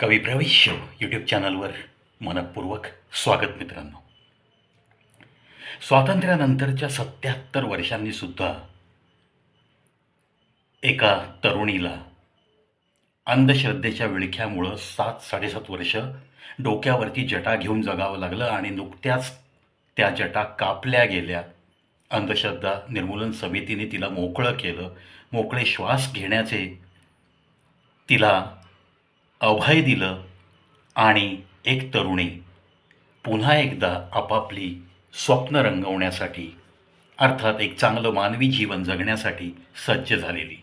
कवी प्रवेश यूट्यूब चॅनलवर मनपूर्वक स्वागत. मित्रांनो, स्वातंत्र्यानंतरच्या 77 वर्षांनी सुद्धा एका तरुणीला अंधश्रद्धेच्या विळख्यामुळं 7-7.5 वर्ष डोक्यावरती जटा घेऊन जगावं लागलं आणि नुकत्याच त्या जटा कापल्या गेल्या. अंधश्रद्धा निर्मूलन समितीने तिला मोकळं केलं. मोकळे श्वास घेण्याचे तिला अभय दिलं आणि एक तरुणी पुन्हा एकदा आपापली स्वप्न रंगवण्यासाठी, अर्थात एक चांगलं मानवी जीवन जगण्यासाठी सज्ज झालेली.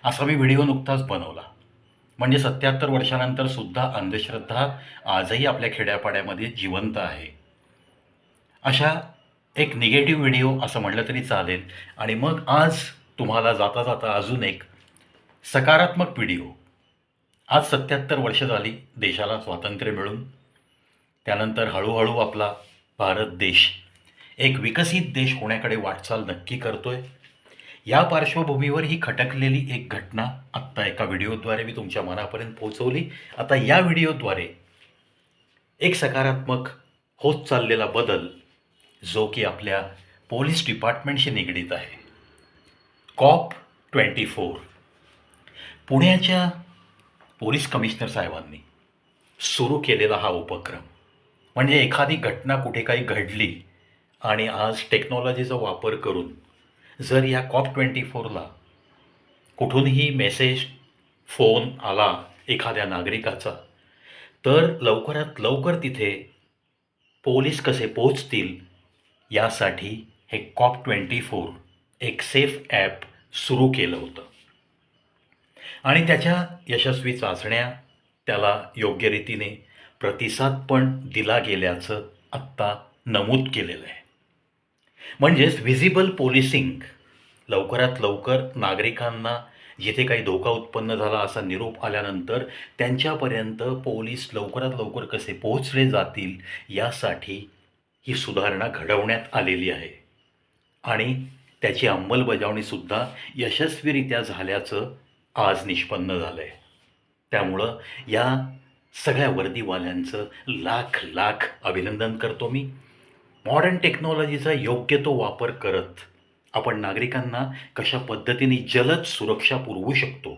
असा मी व्हिडिओ नुकताच बनवला. म्हणजे 77 वर्षानंतर सुद्धा अंधश्रद्धा आजही आपल्या खेड्यापाड्यामध्ये जिवंत आहे. अशा एक निगेटिव्ह व्हिडिओ असं म्हटलं तरी चालेल. आणि मग आज तुम्हाला जाता जाता अजून एक सकारात्मक व्हिडिओ. आज 77 वर्ष झाली देशाला स्वातंत्र्य मिळून. त्यानंतर हळूहळू आपला भारत देश एक विकसित देश होण्याकडे वाटचाल नक्की करतोय. या पार्श्वभूमीवर ही खटकलेली एक घटना आत्ता एका व्हिडिओद्वारे मी तुमच्या मनापर्यंत पोहोचवली. आता या व्हिडिओद्वारे एक सकारात्मक होत चाललेला बदल, जो की आपल्या पोलीस डिपार्टमेंटशी निगडीत आहे. कॉप 24 पुण्याच्या पोलीस कमिशनर साहेबांनी सुरू केलेला हा उपक्रम. म्हणजे एखादी घटना कुठे काही घडली आणि आज टेक्नॉलॉजीचा वापर करून जर या कॉप 24ला कुठूनही मेसेज, फोन आला एखाद्या नागरिकाचा, तर लवकरात लवकर तिथे पोलीस कसे पोहोचतील यासाठी हे कॉप 24 एक सेफ ॲप सुरू केलं होतं. आणि त्याच्या यशस्वी चाचण्या, त्याला योग्य रीतीने प्रतिसाद पण दिला गेल्याचं आत्ता नमूद केलेलं आहे. म्हणजेच व्हिजिबल पोलिसिंग, लवकरात लवकर नागरिकांना जिथे काही धोका उत्पन्न झाला असा निरोप आल्यानंतर त्यांच्यापर्यंत पोलीस लवकरात लवकर कसे पोहोचले जातील यासाठी ही सुधारणा घडवण्यात आलेली आहे. आणि त्याची अंमलबजावणीसुद्धा यशस्वीरित्या झाल्याचं आज निष्पन्न झालं आहे. त्यामुळं या सगळ्या वर्दीवाल्यांचं लाख लाख अभिनंदन करतो मी. मॉडर्न टेक्नॉलॉजीचा योग्य तो वापर करत आपण नागरिकांना कशा पद्धतीने जलद सुरक्षा पुरवू शकतो,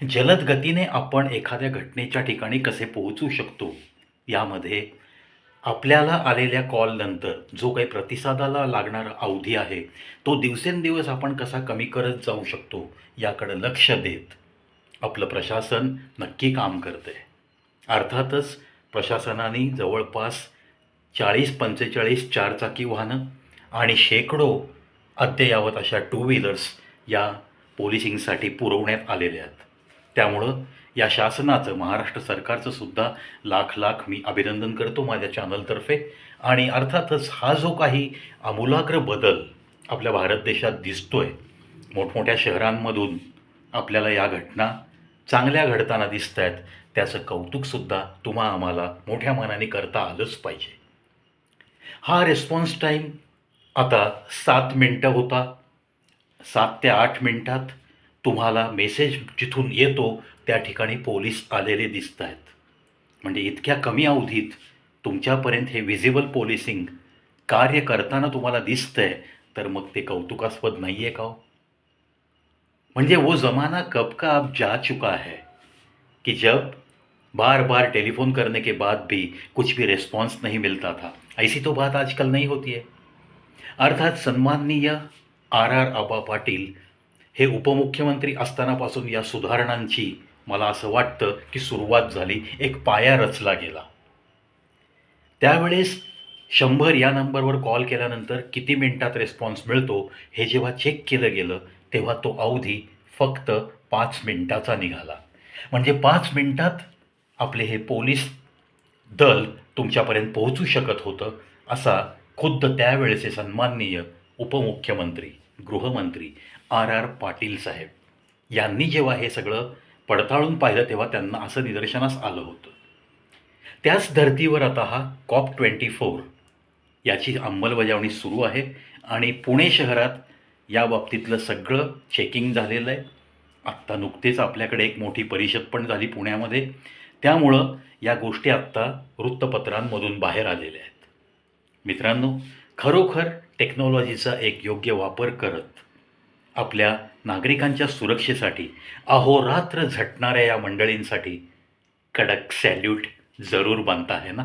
जलद गतीने आपण एखाद्या घटनेच्या ठिकाणी कसे पोहोचू शकतो, यामध्ये आपल्याला आलेल्या कॉलनंतर जो काही प्रतिसादाला लागणारा अवधी आहे तो दिवसेंदिवस आपण कसा कमी करत जाऊ शकतो याकडे लक्ष देत आपलं प्रशासन नक्की काम करतं आहे. अर्थातच प्रशासनाने जवळपास 40-45 चारचाकी वाहनं आणि शेकडो अद्ययावत अशा 2 व्हीलर्स या पोलिसिंगसाठी पुरवण्यात आलेल्या आहेत. त्यामुळं या शासनाचं, महाराष्ट्र सरकारचं सुद्धा लाख लाख मी अभिनंदन करतो माझ्या चॅनलतर्फे. आणि अर्थातच हा जो काही आमूलाग्र बदल आपल्या भारत देशात दिसतोय, मोठमोठ्या शहरांमधून आपल्याला या घटना चांगल्या घडताना दिसत आहेत, त्याचं कौतुकसुद्धा तुम्हा आम्हाला मोठ्या मनाने करता आलंच पाहिजे. हा रिस्पॉन्स टाईम आता 7 मिनटं होता. 7 ते 8 मिनटात तुम्हाला मेसेज जिथून येतो त्या ठिकाणी पोलीस आलेले दिसत आहेत. म्हणजे इतक्या कमी अवधीत तुमच्यापर्यंत हे व्हिजिबल पोलिसिंग कार्य करताना तुम्हाला दिसतंय, तर मग ते कौतुकास्पद नाही आहे का हो? म्हणजे वो ज़माना कब का अब जा चुका है कि जब बार बार टेलीफोन करने के बाद भी कुछ भी रिस्पॉन्स नहीं मिलता था. ऐसी तो बात आजकल नहीं होती है. अर्थात सन्माननीय आर आबा पाटील हे उपमुख्यमंत्री असतानापासून या सुधारणांची मला असं वाटतं की सुरुवात झाली, एक पाया रचला गेला. त्यावेळेस 100 या नंबरवर कॉल केल्यानंतर किती मिनिटात रिस्पॉन्स मिळतो हे जेव्हा चेक केलं गेलं तेव्हा तो अवधी फक्त 5 मिनिटाचा निघाला. म्हणजे 5 मिनिटात आपले हे पोलीस दल तुमच्यापर्यंत पोहोचू शकत होतं, असा खुद्द त्यावेळेचे सन्माननीय उपमुख्यमंत्री, गृहमंत्री आर पाटील साहेब यांनी जेव्हा हे सगळं पडताळून पाहिलं तेव्हा त्यांना असं निदर्शनास आलं होतं. त्याच धर्तीवर आता हा कॉप 24 याची अंमलबजावणी सुरू आहे. आणि पुणे शहरात या बाबतीतलं सगळं चेकिंग झालेलं आहे. आत्ता नुकतेच आपल्याकडे एक मोठी परिषद पण झाली पुण्यामध्ये. त्यामुळं या गोष्टी आत्ता वृत्तपत्रांमधून बाहेर आलेल्या आहेत. मित्रांनो, खरोखर टेक्नॉलॉजीचा एक योग्य वापर करत आपल्या नागरिकांच्या सुरक्षेसाठी अहोरात्र झटणाऱ्या या मंडळींसाठी कडक सॅल्यूट जरूर बनता है ना,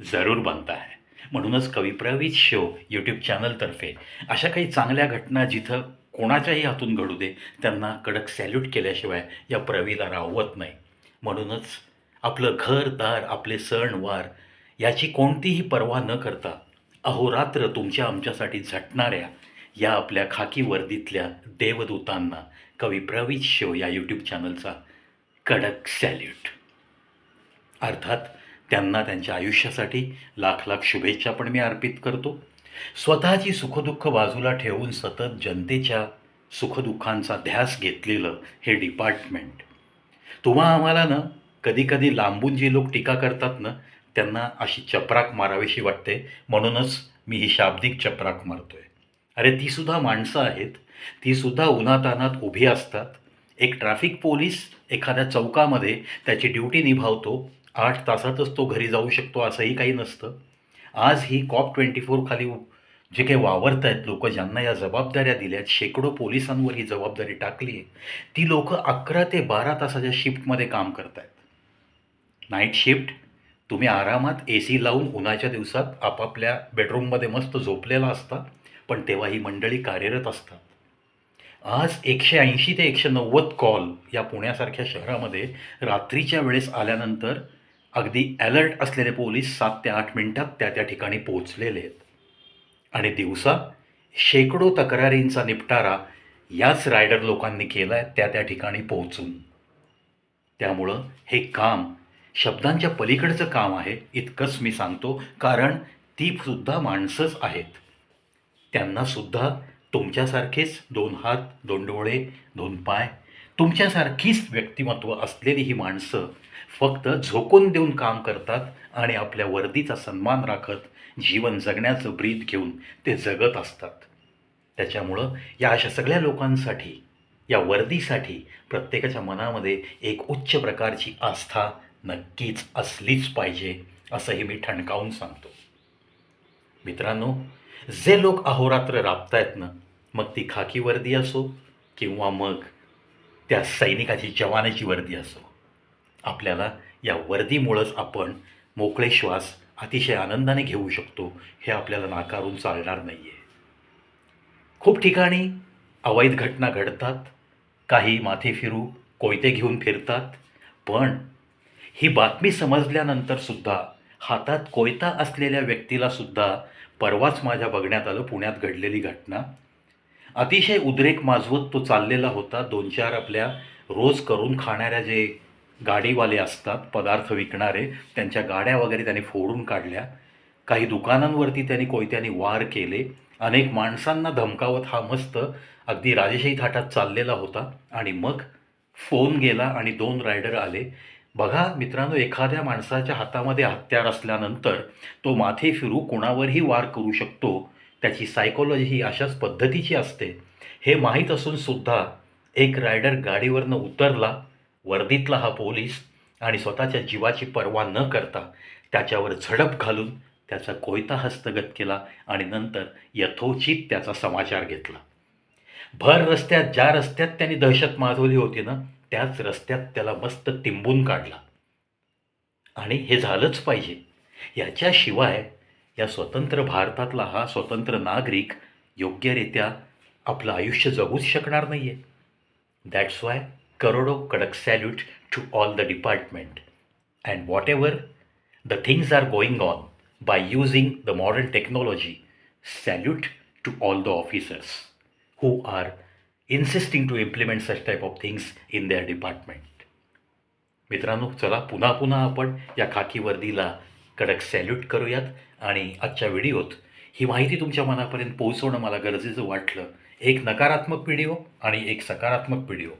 जरूर बनता है. म्हणूनच कविप्रवीत शो यूट्यूब चॅनलतर्फे अशा काही चांगल्या घटना जिथं कोणाच्याही हातून घडू दे त्यांना कडक सॅल्यूट केल्याशिवाय या प्रवीला राहवत नाही. म्हणूनच आपलं घरदार, आपले सणवार याची कोणतीही पर्वा न करता अहोरात्र तुमच्या आमच्यासाठी झटणाऱ्या या आपल्या खाकी वर्दीतल्या देवदूतांना कविप्रवीत शो या यूट्यूब चॅनलचा कडक सॅल्यूट. अर्थात त्यांना त्यांच्या आयुष्यासाठी लाख लाख शुभेच्छा पण मी अर्पित करतो. स्वतःची सुखदुःख बाजूला ठेवून सतत जनतेच्या सुखदुःखांचा ध्यास घेतलेलं हे डिपार्टमेंट तुम्हा आम्हाला ना कधी कधी लांबून जे लोक टीका करतात ना त्यांना अशी चपराक मारावीशी वाटते. म्हणूनच मी ही शाब्दिक चपराक मारतोय. अरे तीसुद्धा माणसं आहेत, तीसुद्धा उन्हातान्हात उभी असतात. एक ट्रॅफिक पोलीस एखाद्या चौकामध्ये त्याची ड्युटी निभावतो, 8 तासातच तो घरी जाऊ शकतो असंही काही नसतं. आज ही COP24 खाली जे काही वावरत आहेत लोक, ज्यांना या जबाबदाऱ्या दिल्यात, शेकडो पोलिसांवर ही जबाबदारी टाकली आहे, ती लोक 11 ते 12 तासाच्या शिफ्टमध्ये काम करत आहेत. नाईट शिफ्ट तुम्ही आरामात AC लावून उन्हाच्या दिवसात आपापल्या बेडरूममध्ये मस्त झोपलेला असता, पण तेव्हा ही मंडळी कार्यरत असतात. आज 180 ते 190 कॉल या पुण्यासारख्या शहरामध्ये रात्रीच्या वेळेस आल्यानंतर अगदी अलर्ट असलेले पोलीस 7 ते 8 मिनिटात त्या ठिकाणी पोहोचलेले आहेत. आणि दिवसा शेकडो तक्रारींचा निपटारा याच रायडर लोकांनी केला आहे त्या ठिकाणी पोहोचून. त्यामुळं हे काम शब्दांच्या पलीकडचं काम आहे इतकंच मी सांगतो. कारण ती सुद्धा माणसंच आहेत. त्यांनासुद्धा तुमच्यासारखेच 2 हात, 2 डोळे, 2 पाय, तुमच्यासारखीच व्यक्तिमत्व असलेली ही माणसं फक्त झोकून देऊन काम करतात आणि आपल्या वर्दीचा सन्मान राखत जीवन जगण्याचं ब्रीद घेऊन ते जगत असतात. त्याच्यामुळं या अशा सगळ्या लोकांसाठी, या वर्दीसाठी प्रत्येकाच्या मनामध्ये एक उच्च प्रकारची आस्था नक्कीच असलीच पाहिजे असंही मी ठणकावून सांगतो. मित्रांनो, जे लोक अहोरात्र राबतायत ना, मग ती खाकी वर्दी असो किंवा मग त्या सैनिकाची जवानाची वर्दी असो, आपल्याला या वर्दीमुळंच आपण मोकळे श्वास अतिशय आनंदाने घेऊ शकतो हे आपल्याला नाकारून चालणार नाही आहे. खूप ठिकाणी अवैध घटना घडतात, काही माथे फिरू कोयते घेऊन फिरतात, पण ही बातमी समजल्यानंतरसुद्धा हातात कोयता असलेल्या व्यक्तीलासुद्धा परवाच माझ्या बघण्यात आलं. पुण्यात घडलेली घटना, अतिशय उद्रेक माजवत तो चाललेला होता. 2-4 आपल्या रोज करून खाणाऱ्या जे गाडीवाले असतात, पदार्थ विकणारे, त्यांच्या गाड्या वगैरे त्यांनी फोडून काढल्या. काही दुकानांवरती त्यांनी कोयत्याने वार केले. अनेक माणसांना धमकावत हा मस्त अगदी राजेशाही थाटात चाललेला होता. आणि मग फोन गेला आणि 2 रायडर आले. बघा मित्रांनो, एखाद्या माणसाच्या हातामध्ये हत्यार असल्यानंतर तो माथे फिरू कुणावरही वार करू शकतो. त्याची सायकोलॉजी ही अशाच पद्धतीची असते हे माहीत असूनसुद्धा एक रायडर गाडीवरनं उतरला, वर्दीतला हा पोलीस, आणि स्वतःच्या जीवाची पर्वा न करता त्याच्यावर झडप घालून त्याचा कोयता हस्तगत केला आणि नंतर यथोचित त्याचा समाचार घेतला. भर रस्त्यात, ज्या रस्त्यात त्यांनी दहशत माजवली होती ना, त्याच रस्त्यात त्याला मस्त तिंबून काढला. आणि हे झालंच पाहिजे. याच्याशिवाय या स्वतंत्र भारतातला हा स्वतंत्र नागरिक योग्यरित्या आपलं आयुष्य जगूच शकणार नाही आहे. दॅट्स वाय करोडो कडक salute to all the department and whatever the things are going on by using the modern technology. Salute to all the officers who are insisting to implement such type of things in their department. मित्रांनो, चला पुन्हा पुन्हा आपण या खाकी वर्दीला कडक salute करूयात. आणि आजच्या व्हिडिओत ही माहिती तुमच्या मनापर्यंत पोहोचवणं मला गरजेचं वाटलं. एक नकारात्मक व्हिडिओ आणि एक सकारात्मक व्हिडिओ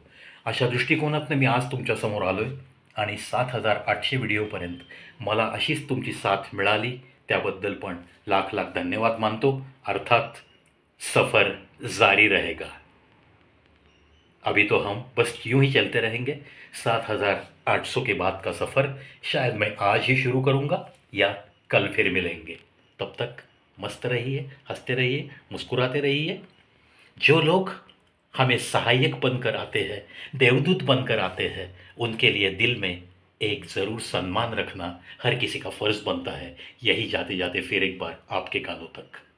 अशा दृष्टिकोनातनं मी आज तुमच्यासमोर आलो आहे. आणि 7,800 व्हिडिओपर्यंत मला अशीच तुमची साथ मिळाली त्याबद्दल पण लाख लाख धन्यवाद मानतो. अर्थात सफ़र जारी रहेगा. अभी तो हम बस यूं ही चलते रहेंगे। 7,800 के बाद का सफ़र शायद मैं आज ही शुरू करूंगा या कल फिर मिलेंगे। तब तक मस्त रहिए, हंसते रहिए, मुस्कुराते रहिए। जो लोग हमें सहायक बनकर आते हैं, देवदूत बनकर आते हैं, उनके लिए दिल में एक ज़रूर सम्मान रखना हर किसी का फ़र्ज़ बनता है। यही जाते जाते फिर एक बार आपके कानों तक।